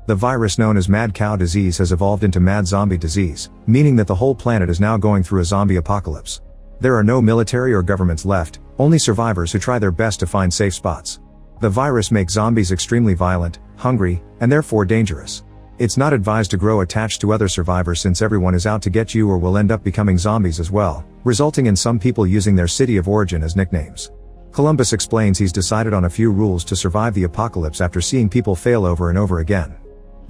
The virus known as mad cow disease has evolved into mad zombie disease, meaning that the whole planet is now going through a zombie apocalypse. There are no military or governments left, only survivors who try their best to find safe spots. The virus makes zombies extremely violent, hungry, and therefore dangerous. It's not advised to grow attached to other survivors since everyone is out to get you or will end up becoming zombies as well, resulting in some people using their city of origin as nicknames. Columbus explains he's decided on a few rules to survive the apocalypse after seeing people fail over and over again.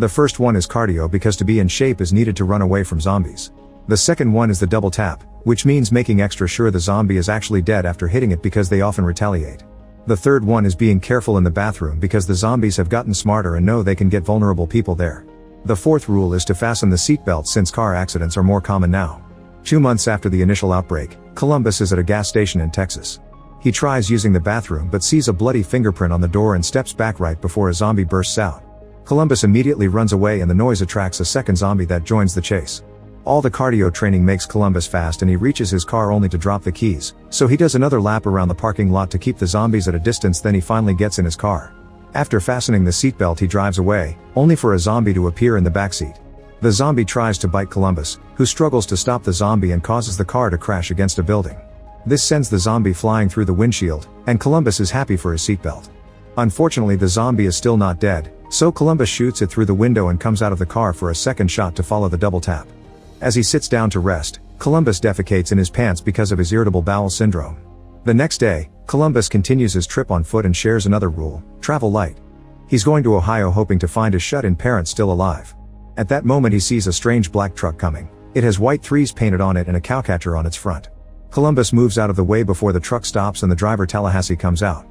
The first one is cardio because to be in shape is needed to run away from zombies. The second one is the double tap, which means making extra sure the zombie is actually dead after hitting it because they often retaliate. The third one is being careful in the bathroom because the zombies have gotten smarter and know they can get vulnerable people there. The fourth rule is to fasten the seatbelt since car accidents are more common now. 2 months after the initial outbreak, Columbus is at a gas station in Texas. He tries using the bathroom but sees a bloody fingerprint on the door and steps back right before a zombie bursts out. Columbus immediately runs away and the noise attracts a second zombie that joins the chase. All the cardio training makes Columbus fast and he reaches his car only to drop the keys, so he does another lap around the parking lot to keep the zombies at a distance. Then he finally gets in his car. After fastening the seatbelt he drives away, only for a zombie to appear in the backseat. The zombie tries to bite Columbus, who struggles to stop the zombie and causes the car to crash against a building. This sends the zombie flying through the windshield, and Columbus is happy for his seatbelt. Unfortunately the zombie is still not dead, so Columbus shoots it through the window and comes out of the car for a second shot to follow the double tap. As he sits down to rest, Columbus defecates in his pants because of his irritable bowel syndrome. The next day, Columbus continues his trip on foot and shares another rule: travel light. He's going to Ohio hoping to find his shut-in parents still alive. At that moment he sees a strange black truck coming. It has white threes painted on it and a cowcatcher on its front. Columbus moves out of the way before the truck stops and the driver Tallahassee comes out.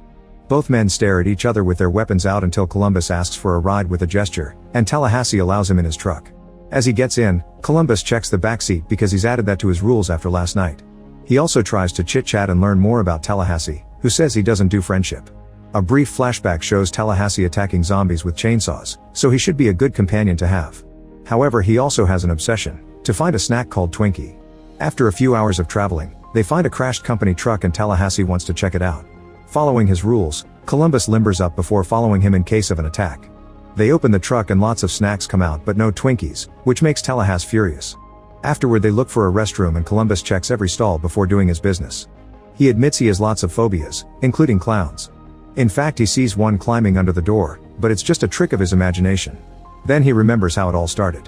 Both men stare at each other with their weapons out until Columbus asks for a ride with a gesture, and Tallahassee allows him in his truck. As he gets in, Columbus checks the backseat because he's added that to his rules after last night. He also tries to chit-chat and learn more about Tallahassee, who says he doesn't do friendship. A brief flashback shows Tallahassee attacking zombies with chainsaws, so he should be a good companion to have. However, he also has an obsession: to find a snack called Twinkie. After a few hours of traveling, they find a crashed company truck and Tallahassee wants to check it out. Following his rules, Columbus limbers up before following him in case of an attack. They open the truck and lots of snacks come out but no Twinkies, which makes Tallahassee furious. Afterward they look for a restroom and Columbus checks every stall before doing his business. He admits he has lots of phobias, including clowns. In fact he sees one climbing under the door, but it's just a trick of his imagination. Then he remembers how it all started.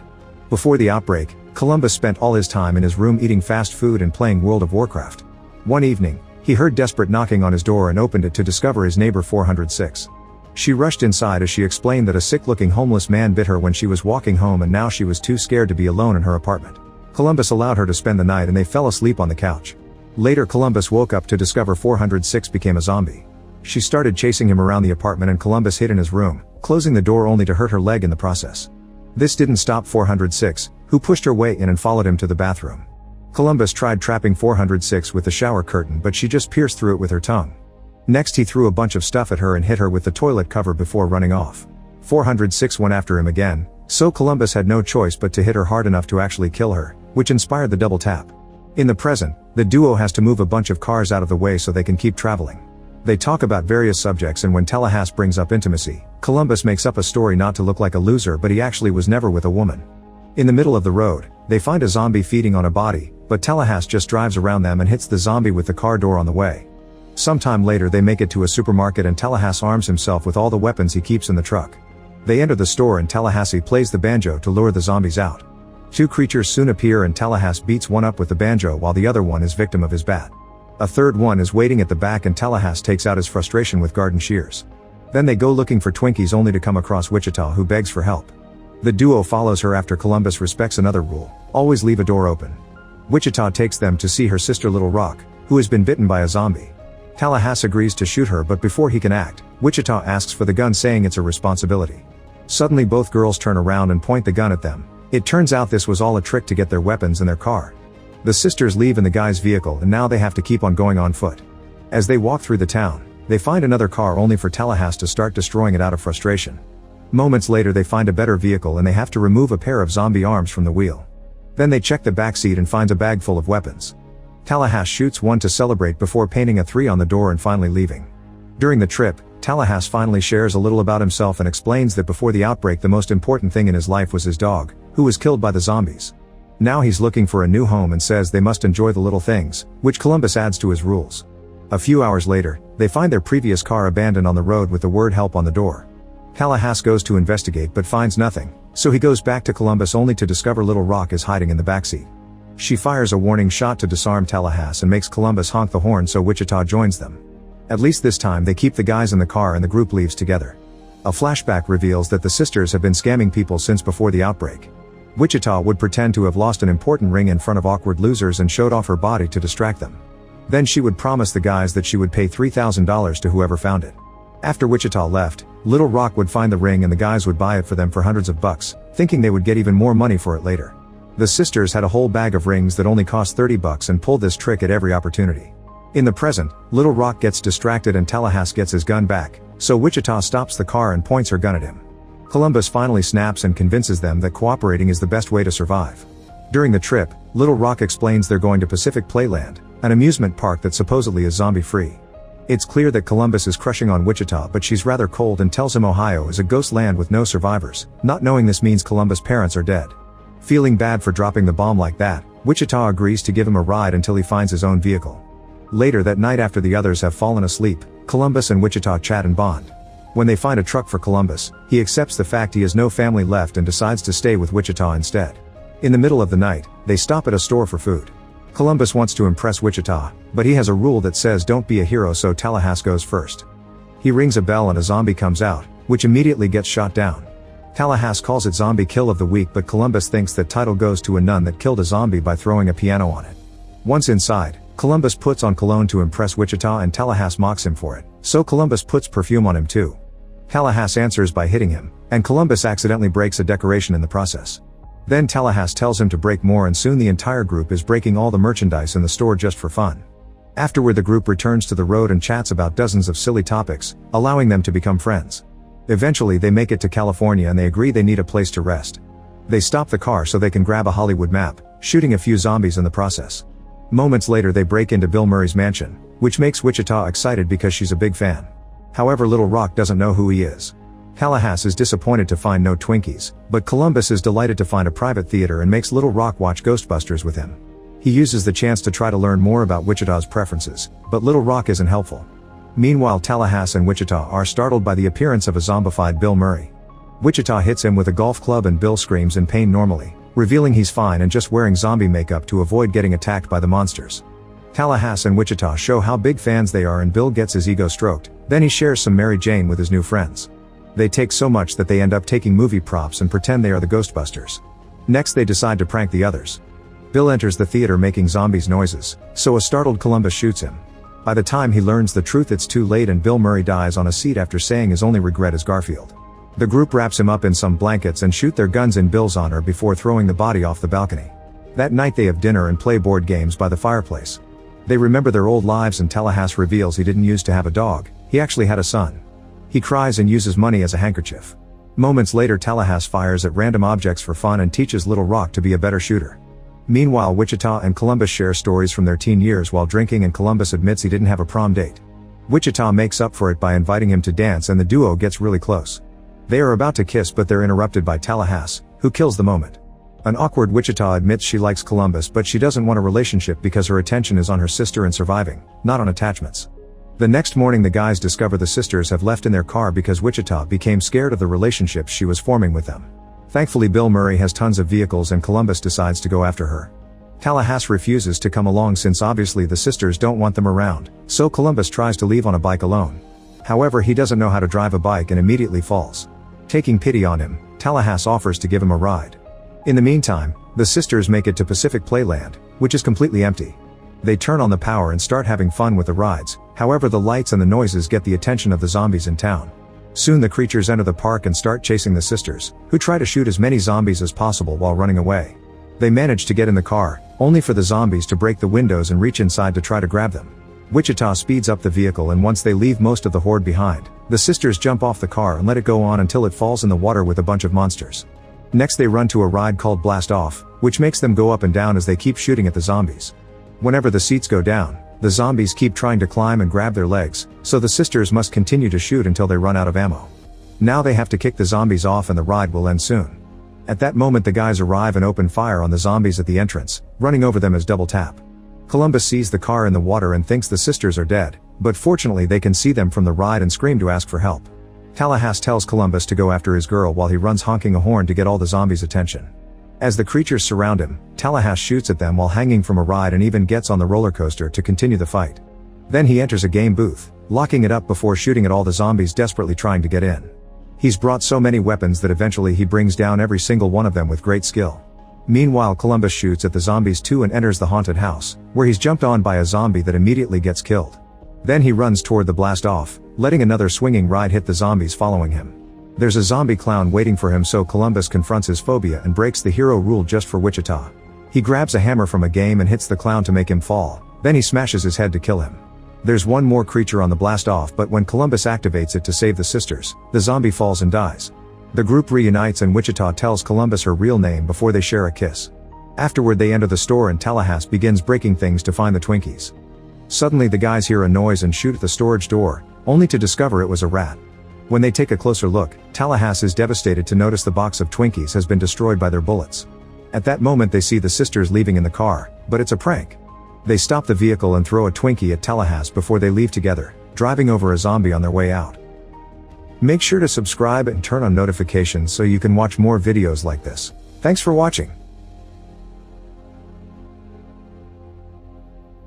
Before the outbreak, Columbus spent all his time in his room eating fast food and playing World of Warcraft. One evening, he heard desperate knocking on his door and opened it to discover his neighbor 406. She rushed inside as she explained that a sick-looking homeless man bit her when she was walking home and now she was too scared to be alone in her apartment. Columbus allowed her to spend the night and they fell asleep on the couch. Later Columbus woke up to discover 406 became a zombie. She started chasing him around the apartment and Columbus hid in his room, closing the door only to hurt her leg in the process. This didn't stop 406, who pushed her way in and followed him to the bathroom. Columbus tried trapping 406 with the shower curtain but she just pierced through it with her tongue. Next he threw a bunch of stuff at her and hit her with the toilet cover before running off. 406 went after him again, so Columbus had no choice but to hit her hard enough to actually kill her, which inspired the double tap. In the present, the duo has to move a bunch of cars out of the way so they can keep traveling. They talk about various subjects and when Tallahassee brings up intimacy, Columbus makes up a story not to look like a loser but he actually was never with a woman. In the middle of the road, they find a zombie feeding on a body, but Tallahassee just drives around them and hits the zombie with the car door on the way. Sometime later they make it to a supermarket and Tallahassee arms himself with all the weapons he keeps in the truck. They enter the store and Tallahassee plays the banjo to lure the zombies out. Two creatures soon appear and Tallahassee beats one up with the banjo while the other one is victim of his bat. A third one is waiting at the back and Tallahassee takes out his frustration with garden shears. Then they go looking for Twinkies only to come across Wichita who begs for help. The duo follows her after Columbus respects another rule: always leave a door open. Wichita takes them to see her sister Little Rock, who has been bitten by a zombie. Tallahassee agrees to shoot her but before he can act, Wichita asks for the gun saying it's a responsibility. Suddenly both girls turn around and point the gun at them. It turns out this was all a trick to get their weapons in their car. The sisters leave in the guy's vehicle and now they have to keep on going on foot. As they walk through the town, they find another car only for Tallahassee to start destroying it out of frustration. Moments later they find a better vehicle and they have to remove a pair of zombie arms from the wheel. Then they check the back seat and finds a bag full of weapons. Tallahassee shoots one to celebrate before painting a 3 on the door and finally leaving. During the trip, Tallahassee finally shares a little about himself and explains that before the outbreak the most important thing in his life was his dog, who was killed by the zombies. Now he's looking for a new home and says they must enjoy the little things, which Columbus adds to his rules. A few hours later, they find their previous car abandoned on the road with the word help on the door. Tallahassee goes to investigate but finds nothing, so he goes back to Columbus only to discover Little Rock is hiding in the backseat. She fires a warning shot to disarm Tallahassee and makes Columbus honk the horn so Wichita joins them. At least this time they keep the guys in the car and the group leaves together. A flashback reveals that the sisters have been scamming people since before the outbreak. Wichita would pretend to have lost an important ring in front of awkward losers and showed off her body to distract them. Then she would promise the guys that she would pay $3,000 to whoever found it. After Wichita left, Little Rock would find the ring and the guys would buy it for them for hundreds of bucks, thinking they would get even more money for it later. The sisters had a whole bag of rings that only cost $30 and pulled this trick at every opportunity. In the present, Little Rock gets distracted and Tallahassee gets his gun back, so Wichita stops the car and points her gun at him. Columbus finally snaps and convinces them that cooperating is the best way to survive. During the trip, Little Rock explains they're going to Pacific Playland, an amusement park that supposedly is zombie-free. It's clear that Columbus is crushing on Wichita, but she's rather cold and tells him Ohio is a ghost land with no survivors, not knowing this means Columbus' parents are dead. Feeling bad for dropping the bomb like that, Wichita agrees to give him a ride until he finds his own vehicle. Later that night, after the others have fallen asleep, Columbus and Wichita chat and bond. When they find a truck for Columbus, he accepts the fact he has no family left and decides to stay with Wichita instead. In the middle of the night, they stop at a store for food. Columbus wants to impress Wichita, but he has a rule that says don't be a hero, so Tallahassee goes first. He rings a bell and a zombie comes out, which immediately gets shot down. Tallahassee calls it Zombie Kill of the Week, but Columbus thinks that title goes to a nun that killed a zombie by throwing a piano on it. Once inside, Columbus puts on cologne to impress Wichita and Tallahassee mocks him for it, so Columbus puts perfume on him too. Tallahassee answers by hitting him, and Columbus accidentally breaks a decoration in the process. Then Tallahassee tells him to break more and soon the entire group is breaking all the merchandise in the store just for fun. Afterward the group returns to the road and chats about dozens of silly topics, allowing them to become friends. Eventually they make it to California and they agree they need a place to rest. They stop the car so they can grab a Hollywood map, shooting a few zombies in the process. Moments later they break into Bill Murray's mansion, which makes Wichita excited because she's a big fan. However, Little Rock doesn't know who he is. Tallahassee is disappointed to find no Twinkies, but Columbus is delighted to find a private theater and makes Little Rock watch Ghostbusters with him. He uses the chance to try to learn more about Wichita's preferences, but Little Rock isn't helpful. Meanwhile, Tallahassee and Wichita are startled by the appearance of a zombified Bill Murray. Wichita hits him with a golf club and Bill screams in pain normally, revealing he's fine and just wearing zombie makeup to avoid getting attacked by the monsters. Tallahassee and Wichita show how big fans they are and Bill gets his ego stroked, then he shares some Mary Jane with his new friends. They take so much that they end up taking movie props and pretend they are the Ghostbusters. Next they decide to prank the others. Bill enters the theater making zombies noises, so a startled Columbus shoots him. By the time he learns the truth it's too late and Bill Murray dies on a seat after saying his only regret is Garfield. The group wraps him up in some blankets and shoot their guns in Bill's honor before throwing the body off the balcony. That night they have dinner and play board games by the fireplace. They remember their old lives and Tallahassee reveals he didn't used to have a dog, he actually had a son. He cries and uses money as a handkerchief. Moments later Tallahassee fires at random objects for fun and teaches Little Rock to be a better shooter. Meanwhile, Wichita and Columbus share stories from their teen years while drinking and Columbus admits he didn't have a prom date. Wichita makes up for it by inviting him to dance and the duo gets really close. They are about to kiss but they're interrupted by Tallahassee, who kills the moment. An awkward Wichita admits she likes Columbus but she doesn't want a relationship because her attention is on her sister and surviving, not on attachments. The next morning the guys discover the sisters have left in their car because Wichita became scared of the relationship she was forming with them. Thankfully Bill Murray has tons of vehicles and Columbus decides to go after her. Tallahassee refuses to come along since obviously the sisters don't want them around, so Columbus tries to leave on a bike alone. However, he doesn't know how to drive a bike and immediately falls. Taking pity on him, Tallahassee offers to give him a ride. In the meantime, the sisters make it to Pacific Playland, which is completely empty. They turn on the power and start having fun with the rides, however the lights and the noises get the attention of the zombies in town. Soon the creatures enter the park and start chasing the sisters, who try to shoot as many zombies as possible while running away. They manage to get in the car, only for the zombies to break the windows and reach inside to try to grab them. Wichita speeds up the vehicle and once they leave most of the horde behind, the sisters jump off the car and let it go on until it falls in the water with a bunch of monsters. Next they run to a ride called Blast Off, which makes them go up and down as they keep shooting at the zombies. Whenever the seats go down, The zombies keep trying to climb and grab their legs, so the sisters must continue to shoot until they run out of ammo. Now they have to kick the zombies off and the ride will end soon. At that moment the guys arrive and open fire on the zombies at the entrance, running over them as double tap. Columbus sees the car in the water and thinks the sisters are dead, but fortunately they can see them from the ride and scream to ask for help. Tallahassee tells Columbus to go after his girl while he runs honking a horn to get all the zombies' attention. As the creatures surround him, Tallahassee shoots at them while hanging from a ride and even gets on the roller coaster to continue the fight. Then he enters a game booth, locking it up before shooting at all the zombies desperately trying to get in. He's brought so many weapons that eventually he brings down every single one of them with great skill. Meanwhile Columbus shoots at the zombies too and enters the haunted house, where he's jumped on by a zombie that immediately gets killed. Then he runs toward the blast off, letting another swinging ride hit the zombies following him. There's a zombie clown waiting for him, so Columbus confronts his phobia and breaks the hero rule just for Wichita. He grabs a hammer from a game and hits the clown to make him fall, then he smashes his head to kill him. There's one more creature on the blast off, but when Columbus activates it to save the sisters, the zombie falls and dies. The group reunites and Wichita tells Columbus her real name before they share a kiss. Afterward they enter the store and Tallahassee begins breaking things to find the Twinkies. Suddenly the guys hear a noise and shoot at the storage door, only to discover it was a rat. When they take a closer look, Tallahassee is devastated to notice the box of Twinkies has been destroyed by their bullets. At that moment they see the sisters leaving in the car, but it's a prank. They stop the vehicle and throw a Twinkie at Tallahassee before they leave together, driving over a zombie on their way out. Make sure to subscribe and turn on notifications so you can watch more videos like this. Thanks for watching.